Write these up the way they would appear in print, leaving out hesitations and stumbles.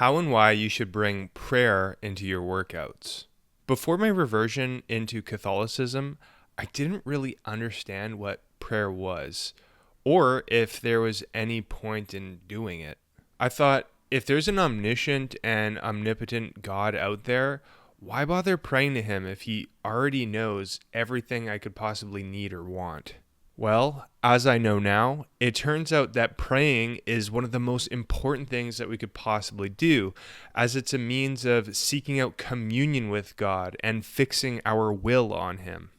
how and why you should bring prayer into your workouts. Before my reversion into Catholicism, I didn't really understand what prayer was, or if there was any point in doing it. I thought, if there's an omniscient and omnipotent God out there, why bother praying to him if he already knows everything I could possibly need or want? Well, as I know now, it turns out that praying is one of the most important things that we could possibly do, as it's a means of seeking out communion with God and fixing our will on him.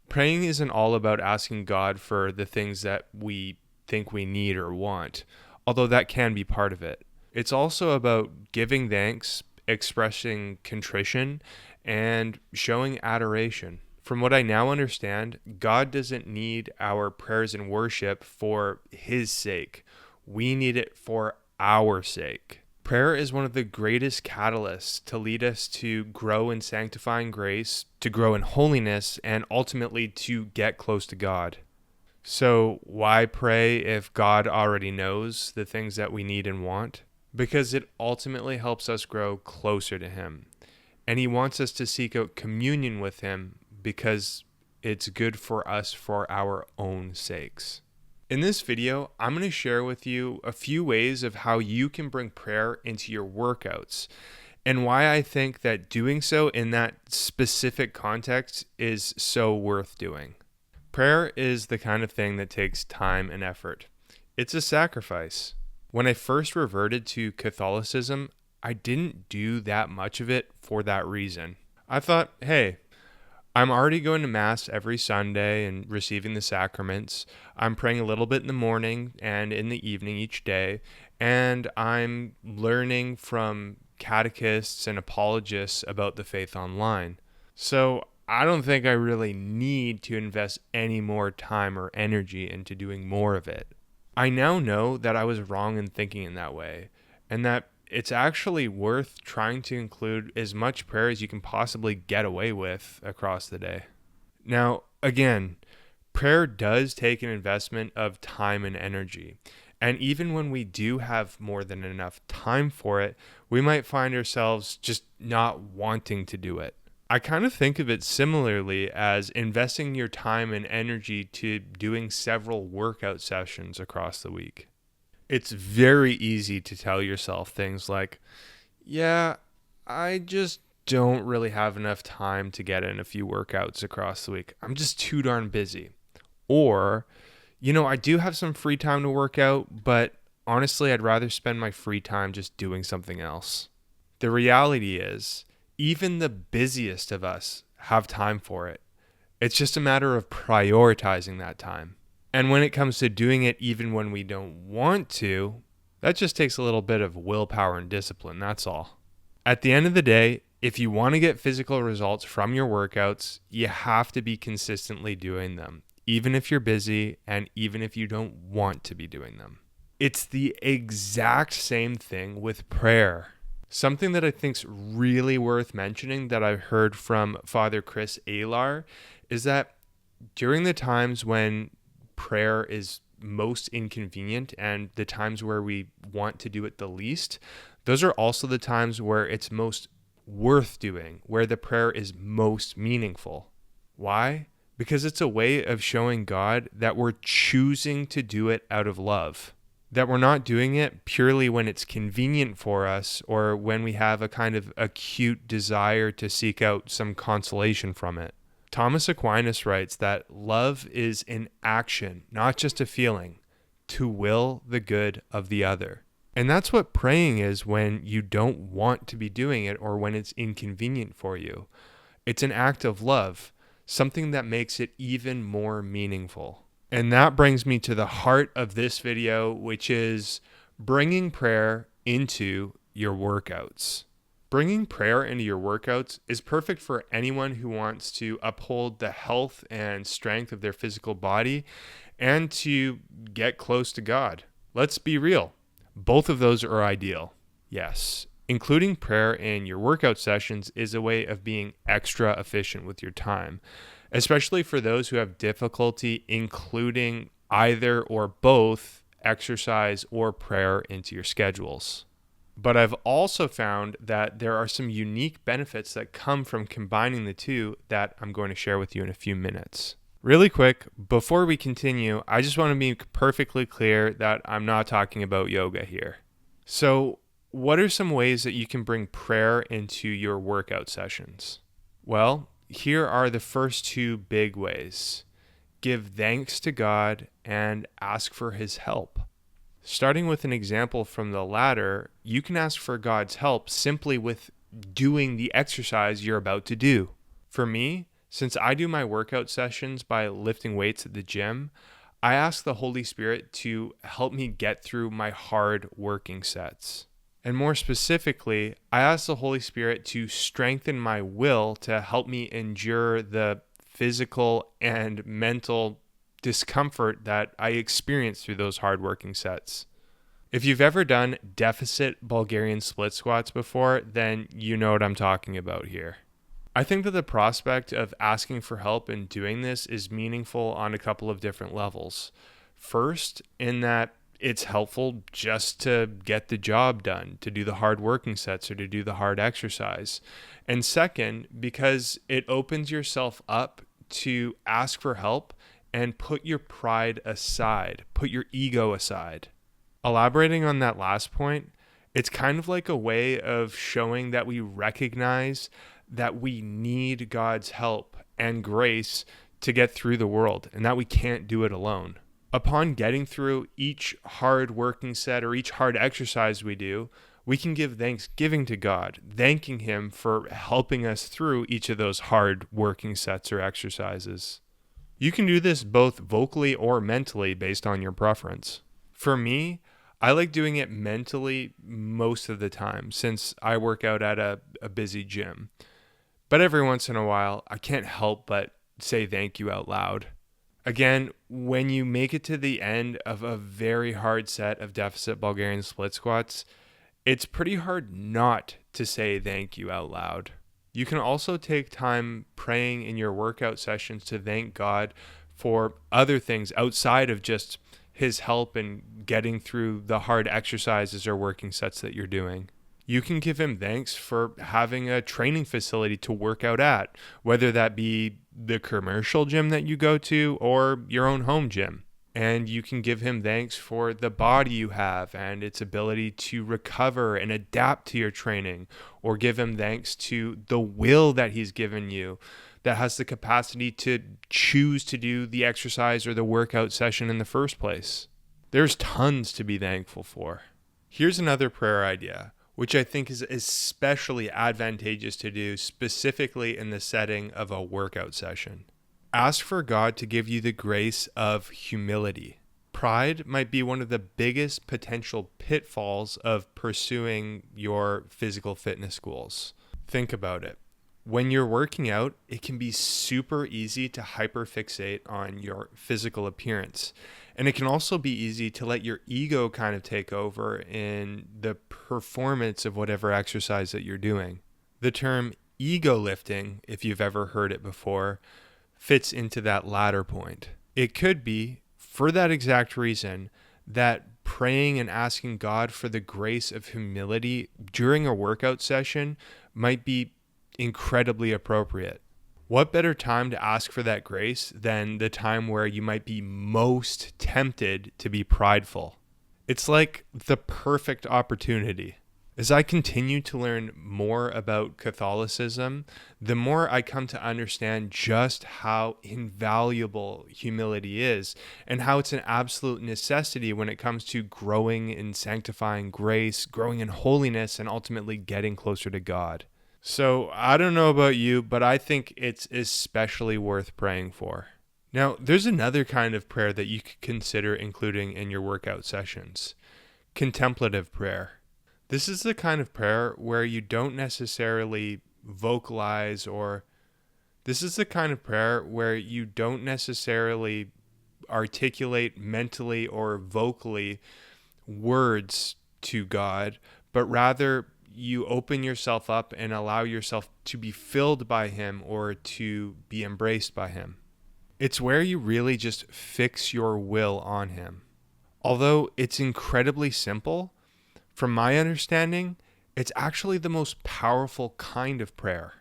Praying isn't all about asking God for the things that we think we need or want, although that can be part of it. It's also about giving thanks, expressing contrition, and showing adoration. From what I now understand, God doesn't need our prayers and worship for his sake. We need it for our sake. Prayer is one of the greatest catalysts to lead us to grow in sanctifying grace, to grow in holiness, and ultimately to get close to God. So why pray if God already knows the things that we need and want? Because it ultimately helps us grow closer to him. And he wants us to seek out communion with him because it's good for us for our own sakes. In this video, I'm going to share with you a few ways of how you can bring prayer into your workouts and why I think that doing so in that specific context is so worth doing. Prayer is the kind of thing that takes time and effort. It's a sacrifice. When I first reverted to Catholicism, I didn't do that much of it for that reason. I thought, hey, I'm already going to Mass every Sunday and receiving the sacraments. I'm praying a little bit in the morning and in the evening each day, and I'm learning from catechists and apologists about the faith online. So I don't think I really need to invest any more time or energy into doing more of it. I now know that I was wrong in thinking in that way, and that it's actually worth trying to include as much prayer as you can possibly get away with across the day. Now, again, prayer does take an investment of time and energy. And even when we do have more than enough time for it, we might find ourselves just not wanting to do it. I kind of think of it similarly as investing your time and energy to doing several workout sessions across the week. It's very easy to tell yourself things like, yeah, I just don't really have enough time to get in a few workouts across the week. I'm just too darn busy. Or, I do have some free time to work out, but honestly, I'd rather spend my free time just doing something else. The reality is, even the busiest of us have time for it. It's just a matter of prioritizing that time. And when it comes to doing it even when we don't want to, that just takes a little bit of willpower and discipline, that's all. At the end of the day, if you want to get physical results from your workouts, you have to be consistently doing them, even if you're busy and even if you don't want to be doing them. It's the exact same thing with prayer. Something that I think's really worth mentioning that I heard from Father Chris Alar is that during the times when prayer is most inconvenient and the times where we want to do it the least, those are also the times where it's most worth doing, where the prayer is most meaningful. Why? Because it's a way of showing God that we're choosing to do it out of love, that we're not doing it purely when it's convenient for us or when we have a kind of acute desire to seek out some consolation from it. Thomas Aquinas writes that love is an action, not just a feeling, to will the good of the other. And that's what praying is when you don't want to be doing it or when it's inconvenient for you. It's an act of love, something that makes it even more meaningful. And that brings me to the heart of this video, which is bringing prayer into your workouts. Bringing prayer into your workouts is perfect for anyone who wants to uphold the health and strength of their physical body and to get close to God. Let's be real. Both of those are ideal. Yes, including prayer in your workout sessions is a way of being extra efficient with your time, especially for those who have difficulty including either or both exercise or prayer into your schedules. But I've also found that there are some unique benefits that come from combining the two that I'm going to share with you in a few minutes. Really quick, before we continue, I just want to be perfectly clear that I'm not talking about yoga here. So, what are some ways that you can bring prayer into your workout sessions? Well, here are the first two big ways. Give thanks to God and ask for His help. Starting with an example from the latter, you can ask for God's help simply with doing the exercise you're about to do. For me, since I do my workout sessions by lifting weights at the gym, I ask the Holy Spirit to help me get through my hard working sets. And more specifically, I ask the Holy Spirit to strengthen my will to help me endure the physical and mental discomfort that I experience through those hard working sets. If you've ever done deficit Bulgarian split squats before, then you know what I'm talking about here. I think that the prospect of asking for help in doing this is meaningful on a couple of different levels. First, in that it's helpful just to get the job done, to do the hard working sets or to do the hard exercise. And second, because it opens yourself up to ask for help and put your pride aside, put your ego aside. Elaborating on that last point, it's kind of like a way of showing that we recognize that we need God's help and grace to get through the world and that we can't do it alone. Upon getting through each hard working set or each hard exercise we do, we can give thanksgiving to God, thanking Him for helping us through each of those hard working sets or exercises. You can do this both vocally or mentally based on your preference. For me, I like doing it mentally most of the time since I work out at a busy gym. But every once in a while, I can't help but say thank you out loud. Again, when you make it to the end of a very hard set of deficit Bulgarian split squats, it's pretty hard not to say thank you out loud. You can also take time praying in your workout sessions to thank God for other things outside of just His help in getting through the hard exercises or working sets that you're doing. You can give Him thanks for having a training facility to work out at, whether that be the commercial gym that you go to or your own home gym. And you can give Him thanks for the body you have and its ability to recover and adapt to your training, or give Him thanks to the will that He's given you that has the capacity to choose to do the exercise or the workout session in the first place. There's tons to be thankful for. Here's another prayer idea, which I think is especially advantageous to do specifically in the setting of a workout session. Ask for God to give you the grace of humility. Pride might be one of the biggest potential pitfalls of pursuing your physical fitness goals. Think about it. When you're working out, it can be super easy to hyperfixate on your physical appearance. And it can also be easy to let your ego kind of take over in the performance of whatever exercise that you're doing. The term ego lifting, if you've ever heard it before, fits into that latter point. It could be, for that exact reason, that praying and asking God for the grace of humility during a workout session might be incredibly appropriate. What better time to ask for that grace than the time where you might be most tempted to be prideful? It's like the perfect opportunity. As I continue to learn more about Catholicism, the more I come to understand just how invaluable humility is and how it's an absolute necessity when it comes to growing in sanctifying grace, growing in holiness, and ultimately getting closer to God. So I don't know about you, but I think it's especially worth praying for. Now, there's another kind of prayer that you could consider including in your workout sessions. Contemplative prayer. This is the kind of prayer where you don't necessarily vocalize, or this is the kind of prayer where you don't necessarily articulate mentally or vocally words to God, but rather you open yourself up and allow yourself to be filled by Him or to be embraced by Him. It's where you really just fix your will on Him. Although it's incredibly simple, From my understanding, it's actually the most powerful kind of prayer.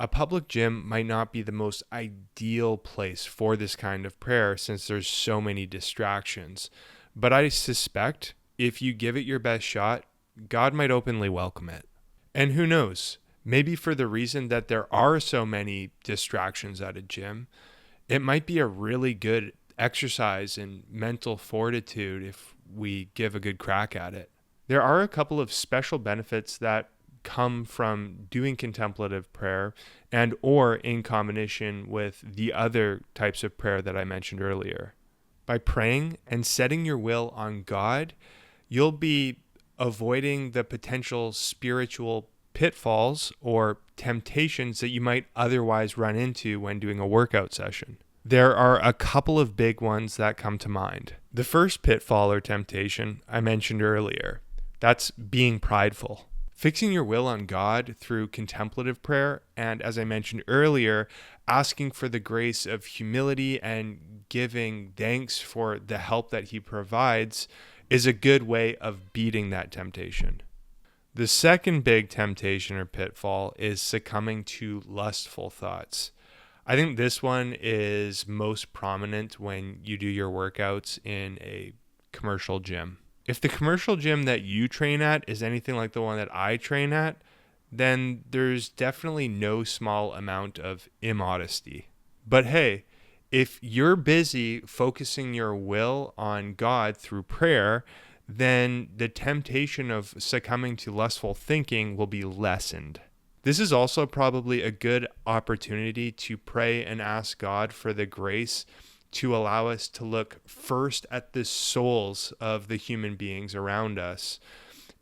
A public gym might not be the most ideal place for this kind of prayer since there's so many distractions, but I suspect if you give it your best shot, God might openly welcome it. And who knows, maybe for the reason that there are so many distractions at a gym, it might be a really good exercise in mental fortitude if we give a good crack at it. There are a couple of special benefits that come from doing contemplative prayer and or in combination with the other types of prayer that I mentioned earlier. By praying and setting your will on God, you'll be avoiding the potential spiritual pitfalls or temptations that you might otherwise run into when doing a workout session. There are a couple of big ones that come to mind. The first pitfall or temptation I mentioned earlier, that's being prideful. Fixing your will on God through contemplative prayer, and as I mentioned earlier, asking for the grace of humility and giving thanks for the help that He provides is a good way of beating that temptation. The second big temptation or pitfall is succumbing to lustful thoughts. I think this one is most prominent when you do your workouts in a commercial gym. If the commercial gym that you train at is anything like the one that I train at, then there's definitely no small amount of immodesty. But hey, if you're busy focusing your will on God through prayer, then the temptation of succumbing to lustful thinking will be lessened. This is also probably a good opportunity to pray and ask God for the grace to allow us to look first at the souls of the human beings around us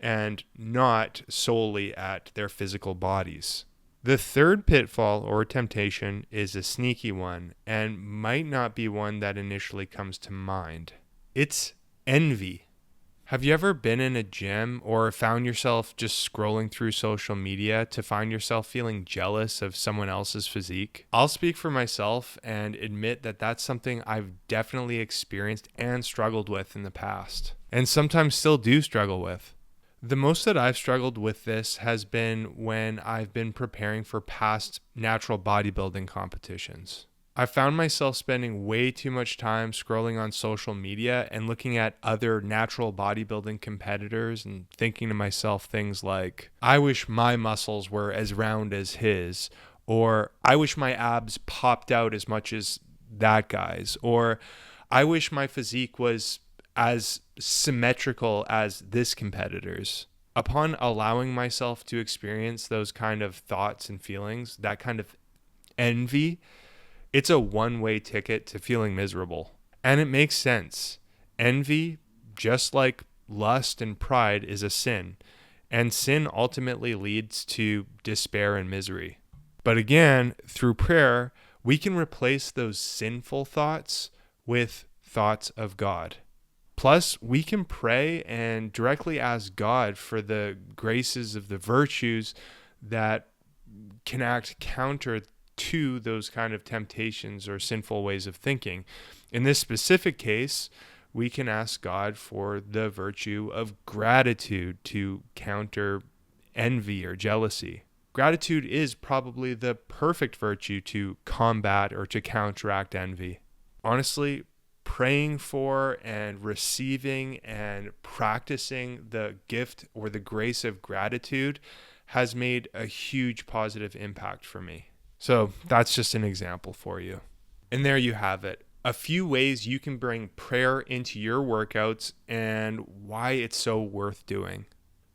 and not solely at their physical bodies. The third pitfall or temptation is a sneaky one and might not be one that initially comes to mind. It's envy. Have you ever been in a gym or found yourself just scrolling through social media to find yourself feeling jealous of someone else's physique? I'll speak for myself and admit that that's something I've definitely experienced and struggled with in the past, and sometimes still do struggle with. The most that I've struggled with this has been when I've been preparing for past natural bodybuilding competitions. I found myself spending way too much time scrolling on social media and looking at other natural bodybuilding competitors and thinking to myself things like, I wish my muscles were as round as his, or I wish my abs popped out as much as that guy's, or I wish my physique was as symmetrical as this competitor's. Upon allowing myself to experience those kind of thoughts and feelings, that kind of envy, it's a one-way ticket to feeling miserable. And it makes sense. Envy, just like lust and pride, is a sin. And sin ultimately leads to despair and misery. But again, through prayer, we can replace those sinful thoughts with thoughts of God. Plus, we can pray and directly ask God for the graces of the virtues that can act counter to those kind of temptations or sinful ways of thinking. In this specific case, we can ask God for the virtue of gratitude to counter envy or jealousy. Gratitude is probably the perfect virtue to combat or to counteract envy. Honestly, praying for and receiving and practicing the gift or the grace of gratitude has made a huge positive impact for me. So that's just an example for you. And there you have it. A few ways you can bring prayer into your workouts and why it's so worth doing.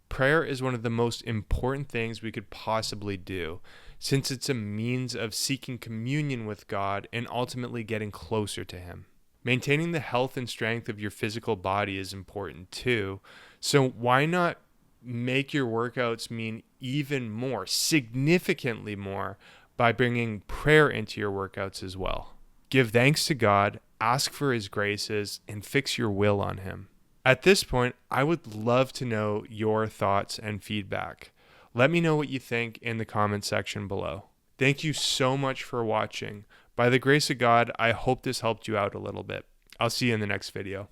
Prayer is one of the most important things we could possibly do, since it's a means of seeking communion with God and ultimately getting closer to Him. Maintaining the health and strength of your physical body is important too. So why not make your workouts mean even more, significantly more, by bringing prayer into your workouts as well. Give thanks to God, ask for His graces, and fix your will on Him. At this point, I would love to know your thoughts and feedback. Let me know what you think in the comment section below. Thank you so much for watching. By the grace of God, I hope this helped you out a little bit. I'll see you in the next video.